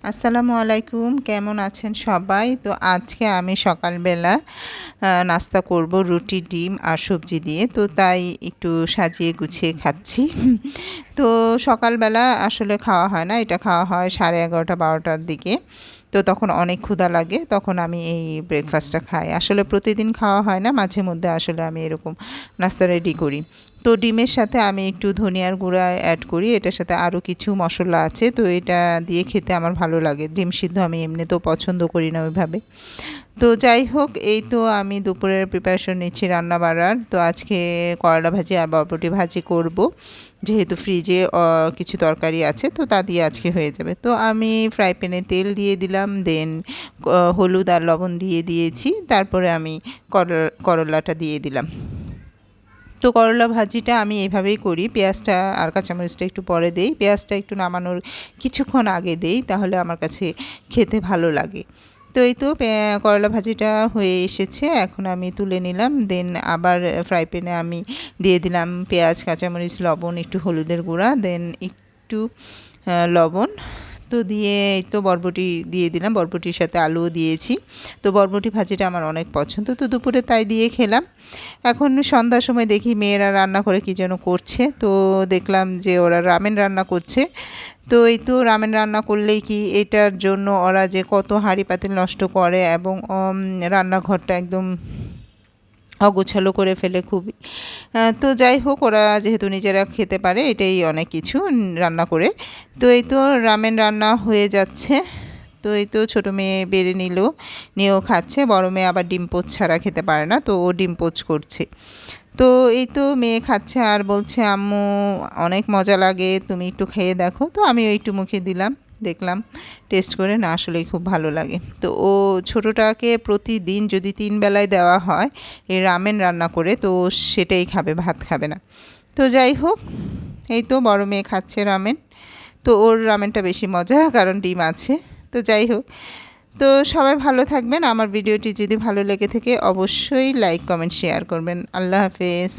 আসসালামু আলাইকুম, কেমন আছেন সবাই? তো আজকে আমি সকালবেলা নাস্তা করব রুটি, ডিম আর সবজি দিয়ে। তো তাই একটু সাজিয়ে গুছিয়ে খাচ্ছি। তো সকালবেলা আসলে খাওয়া হয় না, এটা খাওয়া হয় 11:30-12টার দিকে। তো তখন অনেক ক্ষুধা লাগে, তখন আমি এই ব্রেকফাস্টটা খাই। আসলে প্রতিদিন খাওয়া হয় না, মাঝে মধ্যে আসলে আমি এরকম নাস্তা রেডি করি। তো ডিমের সাথে আমি একটু ধনিয়ার গুঁড়া অ্যাড করি, এটার সাথে আরও কিছু মশলা আছে, তো এটা দিয়ে খেতে আমার ভালো লাগে। ডিম সিদ্ধ আমি এমনিতেও পছন্দ করি না ওইভাবে। তো যাই হোক, এই তো আমি দুপুরের প্রিপারেশন নিচ্ছি রান্না বাড়ার। তো আজকে করলা ভাজি আর বরবটি ভাজি করব, যেহেতু ফ্রিজে কিছু তরকারি আছে, তো তা দিয়ে আজকে হয়ে যাবে। তো আমি ফ্রাই প্যানে তেল দিয়ে দিলাম, দেন হলুদ আর লবণ দিয়ে দিয়েছি, তারপরে আমি করলাটা দিয়ে দিলাম। তো করলা ভাজিটা আমি এভাবেই করি, পেঁয়াজটা আর কাঁচামরিচটা একটু পরে দেই, পেঁয়াজটা একটু নামানোর কিছুক্ষণ আগে দেই, তাহলে আমার কাছে খেতে ভালো লাগে। তো এই তো করলা ভাজিটা হয়ে এসেছে, এখন আমি তুলে নিলাম। দেন আবার ফ্রাই প্যানে আমি দিয়ে দিলাম পেঁয়াজ, কাঁচামরিচ, লবণ, একটু হলুদের গুঁড়া, দেন একটু লবণ। তো দিয়ে এই তো বরবটি দিয়ে দিলাম, বরবটির সাথে আলুও দিয়েছি। তো বরবটি ভাজিটা আমার অনেক পছন্দ, তো দুপুরে তাই দিয়ে খেলাম। এখন সন্ধ্যার সময় দেখি মেয়েরা রান্না করে কী যেন করছে, তো দেখলাম যে ওরা রামেন রান্না করছে। তো এই তো রামেন রান্না করলেই কি এটার জন্য ওরা যে কত হাঁড়ি পাতিল নষ্ট করে, এবং রান্নাঘরটা একদম অগোছালো করে ফেলে খুবই। তো যাই হোক, ওরা যেহেতু নিজেরা খেতে পারে, এটাই অনেক কিছু রান্না করে। তো এই তো রামেন রান্না হয়ে যাচ্ছে। তো এই তো ছোটো মেয়ে বেড়ে নিয়েও খাচ্ছে, বড় মেয়ে আবার ডিম পোচ ছাড়া খেতে পারে না, তো ও ডিম পোচ করছে। তো এই তো মেয়ে খাচ্ছে আর বলছে, আম্মু অনেক মজা লাগে, তুমি একটু খেয়ে দেখো। তো আমিও একটু মুখে দিলাম, দেখলাম টেস্ট করে, না আসলেই খুব ভালো লাগে। তো ও ছোটোটাকে প্রতিদিন যদি 3 বেলায় দেওয়া হয় এই রামেন রান্না করে, তো সেটাই খাবে, ভাত খাবে না। তো যাই হোক, এই তো বড় মেয়ে খাচ্ছে রামেন। তো ওর রামেনটা বেশি মজা, কারণ ডিম আছে। তো যাই হোক, তো সবাই ভালো থাকবেন। আমার ভিডিওটি যদি ভালো লেগে থাকে অবশ্যই লাইক, কমেন্ট, শেয়ার করবেন। আল্লাহ হাফেজ।